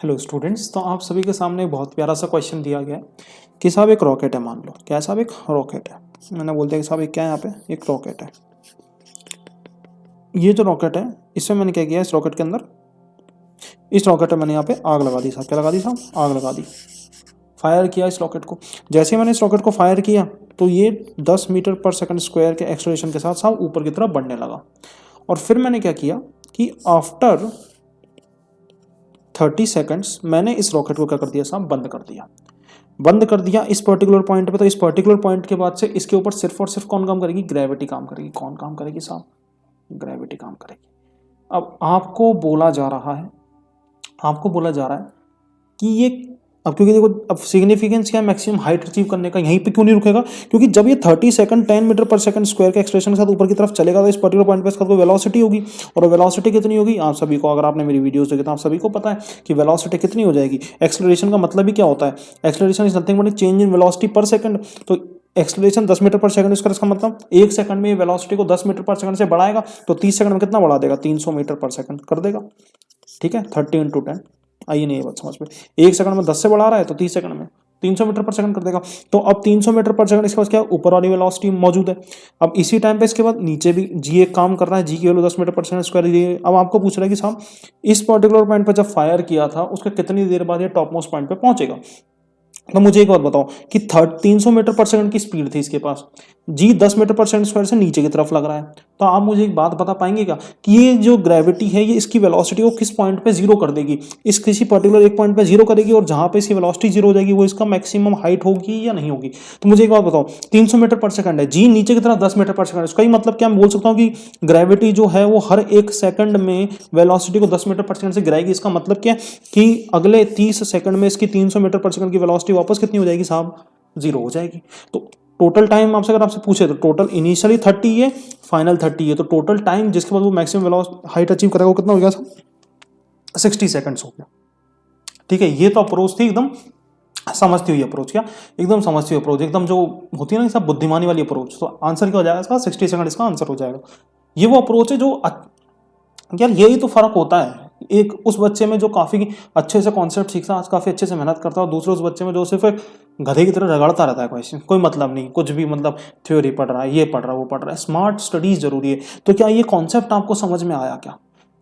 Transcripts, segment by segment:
Hello students, तो आप सभी के सामने एक बहुत प्यारा सा क्वेश्चन दिया गया है कि साहब एक रॉकेट है। मान लो क्या है साहब, एक रॉकेट है। मैंने बोल दिया कि साहब एक क्या है, यहाँ पे एक रॉकेट है। ये जो रॉकेट है इसमें मैंने क्या किया, इस रॉकेट के अंदर, इस रॉकेट में मैंने यहाँ पे आग लगा दी साहब। क्या लगा दी साहब? आग लगा दी। फायर किया इस रॉकेट को। जैसे ही मैंने इस रॉकेट को फायर किया तो ये 10 मीटर पर सेकंड स्क्वायर के एक्सेलरेशन के साथ साहब ऊपर की तरफ बढ़ने लगा। और फिर मैंने क्या किया कि आफ्टर 30 सेकंड्स मैंने इस रॉकेट को क्या कर दिया साहब, बंद कर दिया। बंद कर दिया इस पर्टिकुलर पॉइंट पे। तो इस पर्टिकुलर पॉइंट के बाद से इसके ऊपर सिर्फ और सिर्फ कौन काम करेगी? ग्रेविटी काम करेगी। कौन काम करेगी साहब? ग्रेविटी काम करेगी। अब आपको बोला जा रहा है, आपको बोला जा रहा है कि ये, अब क्योंकि देखो अब सिग्निफिकेंस क्या है, मैक्सिमम हाइट अचीव करने का, यहीं पे क्यों नहीं रुकेगा? क्योंकि जब ये 30 सेकंड 10 मीटर पर सेकंड स्क्वायर के एक्सप्रेशन के साथ ऊपर की तरफ चलेगा तो इस पर्टिकुलर पॉइंट पे इसका कोई वेलोसिटी होगी। और वेलोसिटी कितनी होगी? आप सभी को, अगर आपने मेरी वीडियोस देखी तो आप सभी को पता है कि वेलोसिटी कितनी हो जाएगी। एक्सेलरेशन का मतलब ही क्या होता है? Acceleration is nothing but change in velocity पर सेकंड। तो एक्सेलरेशन 10 मीटर पर सेकंड, इसका मतलब 1 सेकंड में वेलोसिटी को 10 मीटर पर सेकंड से बढ़ाएगा तो 30 सेकंड में कितना बढ़ा देगा? 300 मीटर पर सेकंड कर देगा। ठीक है, 30 इंटू 10। आइए नहीं, ये बात समझ में। 1 सेकंड में 10 से बढ़ा रहा है तो 30 सेकंड में 300 मीटर पर सेकंड कर देगा। तो अब 300 मीटर पर सेकंड, इसके पास क्या ऊपर वाली वेलोसिटी मौजूद है। अब इसी टाइम पे इसके बाद नीचे भी जी एक काम कर रहा है, जी की वैल्यू 10 मीटर पर सेकंड स्क्वायर दी है। अब आपको पूछ रहा है कि साहब इस पर्टिकुलर पॉइंट पर जब फायर किया था उसके कितनी देर बाद ये टॉप मोस्ट पॉइंट पे पहुंचेगा। तो मुझे एक बात बताओ कि 300 मीटर पर सेकंड की स्पीड थी इसके पास, जी 10 मीटर पर सेकंड स्क्वायर से नीचे की तरफ लग रहा है। तो आप मुझे एक बात बता पाएंगे क्या कि ये जो ग्रेविटी है ये इसकी वेलोसिटी को किस पॉइंट पे जीरो कर देगी? इस किसी पर्टिकुलर एक पॉइंट पे जीरो करेगी, और जहां पे इसकी वेलोसिटी जीरो हो जाएगी वो इसका मैक्सिमम हाइट होगी या नहीं होगी? तो मुझे एक बात बताओ, 300 मीटर पर सेकंड है, जी नीचे की तरफ 10 मीटर पर सेकंड, इसका ही मतलब क्या मैं बोल सकता हूँ कि ग्रेविटी जो है वो हर एक सेकंड में वेलोसिटी को 10 मीटर पर सेकंड से गिराएगी। इसका मतलब क्या कि अगले 30 सेकंड में इसकी 300 मीटर पर सेकंड की वेलोसिटी वापस कितनी हो जाएगी साहब? जीरो हो जाएगी। तो टोटल टाइम आपसे, अगर आपसे पूछे तो टोटल इनिशियली 30 है, फाइनल 30 है, तो टोटल टाइम जिसके बाद वो मैक्सिमम वेलोसिटी हाइट अचीव करेगा वो कितना हो गया साहब? 60 सेकंड्स हो गया। ठीक है, ये तो अप्रोच थी एकदम समझती हुई अप्रोच। क्या एकदम समझती हुई अप्रोच, एकदम जो होती है ना सब बुद्धिमानी वाली अप्रोच। तो आंसर क्या हो जाएगा इसका? 60 सेकंड इसका आंसर हो जाएगा। ये वो अप्रोच है जो यार यही तो फर्क होता है एक उस बच्चे में जो काफी अच्छे से कॉन्सेप्ट सीखता है, आज काफी अच्छे से मेहनत करता है, और दूसरे उस बच्चे में जो सिर्फ एक गधे की तरह रगड़ता रहता है क्वेश्चन, कोई मतलब नहीं, कुछ भी मतलब थ्योरी पढ़ रहा है, ये पढ़ रहा है, वो पढ़ रहा है। स्मार्ट स्टडीज जरूरी है। तो क्या ये कॉन्सेप्ट आपको समझ में आया क्या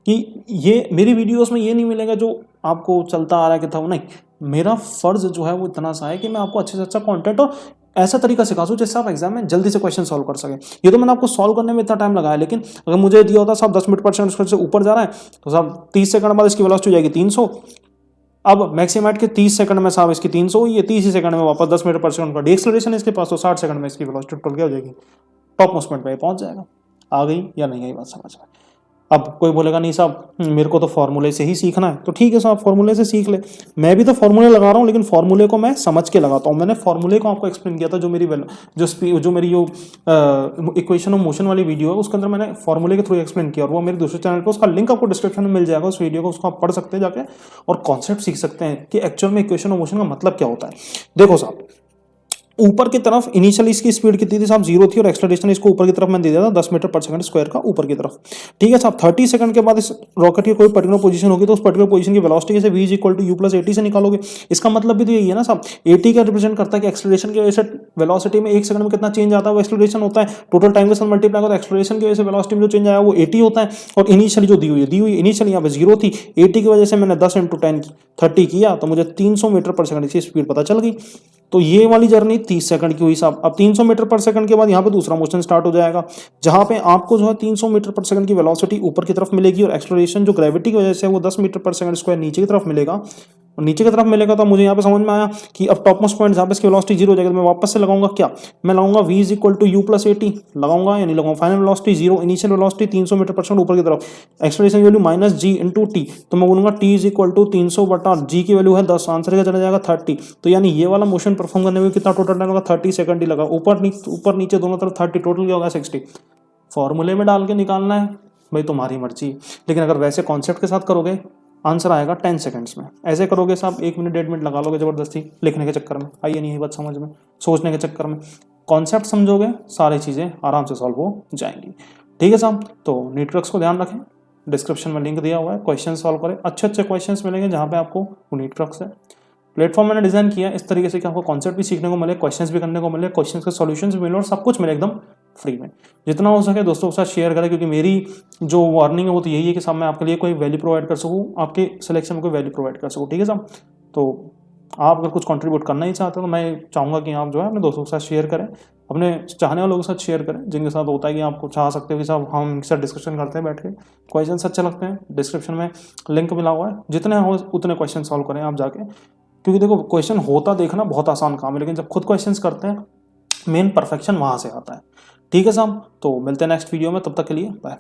कि ये मेरी वीडियोस में ये नहीं मिलेगा जो आपको चलता आ रहा है कि था नहीं। मेरा फर्ज जो है वो इतना सा है कि मैं आपको अच्छे से अच्छा कंटेंट और ऐसा तरीका सिखा दूं जिससे आप एग्जाम में जल्दी से क्वेश्चन सॉल्व कर सकें। ये तो मैंने आपको सॉल्व करने में इतना टाइम लगाया, लेकिन अगर मुझे दिया होता साहब 10 मिनट पर सेकंड से ऊपर जा रहा है तो साहब 30 सेकंड बाद इसकी वेलोसिटी हो जाएगी 300। अब मैक्सिमम के 30 सेकंड में साहब इसकी 300 हुई है, 30 सेकंड में वापस 10 मीटर पर सेकंड का एक्सेलरेशन इसके पास, तो 60 सेकंड में इसकी वेलोसिटी टोटल क्या हो जाएगी? टॉप मोस्ट पॉइंट पे पहुंच जाएगा। आ गई या नहीं आई बात समझ में? अब कोई बोलेगा नहीं साहब मेरे को तो फॉर्मूले से ही सीखना है, तो ठीक है साहब फॉर्मूले से सीख ले। मैं भी तो फॉर्मूले लगा रहा हूँ, लेकिन फॉर्मूले को मैं समझ के लगाता हूँ। मैंने फॉर्मूले को आपको एक्सप्लेन किया था, जो मेरी जो मेरी जो इक्वेशन ऑफ मोशन वाली वीडियो है उसके अंदर मैंने फॉर्मूले के थ्रू एक्सप्लेन किया, और वो मेरे दूसरे चैनल पर, उसका लिंक आपको डिस्क्रिप्शन में मिल जाएगा उस वीडियो को, उसको आप पढ़ सकते हैं जाके, और कॉन्सेप्ट सीख सकते हैं कि एक्चुअल में इक्वेशन ऑफ मोशन का मतलब क्या होता है। देखो साहब, ऊपर की तरफ इनिशियली इसकी स्पीड कितनी थी साहब? 0 थी, और एक्सेलरेशन इसको ऊपर की तरफ मैंने दे दिया था 10 मीटर पर सेकंड स्क्वायर का ऊपर की तरफ। ठीक है साहब, 30 सेकंड के बाद इस रॉकेट की कोई पर्टिकुलर पोजीशन होगी तो उस पर्टिकुलर पोजीशन की वेलोसिटी कैसे v = u + 80 से निकालोगे। इसका मतलब भी तो यही है ना साहब, 80 का रिप्रेजेंट करता है कि एक्सेलरेशन की वजह से वेलोसिटी में 1 सेकंड में कितना चेंज आता है वो एक्सेलरेशन होता है। टोटल टाइम के साथ मल्टीप्लाई करो, एक्सेलरेशन की वजह से वेलोसिटी में जो चेंज आया वो 80 होता है। और इनिशियली जो दी हुई इनिशियली यहाँ पे 0 थी, 80 की वजह से मैंने 10 × 10 30 किया तो मुझे 300 मीटर पर सेकंड की स्पीड पता चल गई। तो ये वाली जर्नी 30 सेकंड की हुई साहब। अब 300 मीटर पर सेकंड के बाद यहाँ पे दूसरा मोशन स्टार्ट हो जाएगा, जहां पे आपको जो है 300 मीटर पर सेकंड की वेलोसिटी ऊपर की तरफ मिलेगी, और एक्सेलरेशन जो ग्रेविटी की वजह से वो 10 मीटर पर सेकंड स्क्वायर नीचे की तरफ मिलेगा। और नीचे की तरफ मिलेगा तो मुझे यहाँ पे समझ में आया कि अब टॉप मोस्ट पॉइंट जहाँ पे इसकी वेलोसिटी 0 हो जाएगी, तो मैं वापस से लगाऊंगा क्या? मैं लगाऊंगा v = u + 80 लगाऊंगा या नहीं लगाऊंगा? Final velocity 0, initial velocity 300 metre पर सेकंड ऊपर की तरफ, एक्सेलरेशन वैल्यू -g × t, तो मैं बोलूंगा t = 300/g की वैल्यू है 10, आंसर क्या चला जाएगा 30। तो यानी ये वाला मोशन परफॉर्म करने में कितना टोटल टाइम होगा? 30 सेकंड ही लगा। ऊपर नीचे दोनों तरफ 30, टोटल क्या होगा 60। फॉर्मूले में डाल के निकालना है भाई, तुम्हारी मर्जी। लेकिन अगर वैसे कॉन्सेप्ट के साथ करोगे आंसर आएगा 10 सेकंड्स में। ऐसे करोगे साहब 1 मिनट 1.5 मिनट लगा लोगे जबरदस्ती लिखने के चक्कर में। आइए नहीं है बात समझ में, सोचने के चक्कर में। कॉन्सेप्ट समझोगे सारी चीजें आराम से सॉल्व हो जाएंगी। ठीक है साहब, तो नीटवर्क्स को ध्यान रखें। डिस्क्रिप्शन में लिंक दिया हुआ है, क्वेश्चन सॉल्व करें, अच्छे अच्छे क्वेश्चंस मिलेंगे जहाँ पे आपको यूनिट ट्रक्स है। प्लेटफॉर्म मैंने डिजाइन किया इस तरीके से कि आपको कॉन्सेप्ट भी सीखने को मिले, क्वेश्चंस भी करने को मिले, क्वेश्चंस के सॉल्यूशंस भी मिले और सब कुछ मिले एकदम फ्री में। जितना हो सके दोस्तों के साथ शेयर करें, क्योंकि मेरी जो वार्निंग है वो तो यही है कि साहब मैं आपके लिए कोई वैल्यू प्रोवाइड कर सकूँ, आपके सिलेक्शन में कोई वैल्यू प्रोवाइड कर सकूँ, ठीक है साहब। तो आप अगर कुछ कंट्रीब्यूट करना ही चाहते हो तो मैं चाहूँगा कि आप जो है अपने दोस्तों के साथ शेयर करें, अपने चाहने वालों के साथ शेयर करें, जिनके साथ होता है कि आपको चाह सकते हो कि साहब हम इनके साथ डिस्कशन करते हैं बैठ के, क्वेश्चन अच्छे लगते हैं, डिस्क्रिप्शन में लिंक मिला हुआ है, जितने हो उतने क्वेश्चन सॉल्व करें आप जाके। क्योंकि देखो क्वेश्चन होता देखना बहुत आसान काम है, लेकिन जब खुद क्वेश्चंस करते हैं मेन परफेक्शन वहाँ से आता है। ठीक है साहब, तो मिलते हैं नेक्स्ट वीडियो में, तब तक के लिए बाय।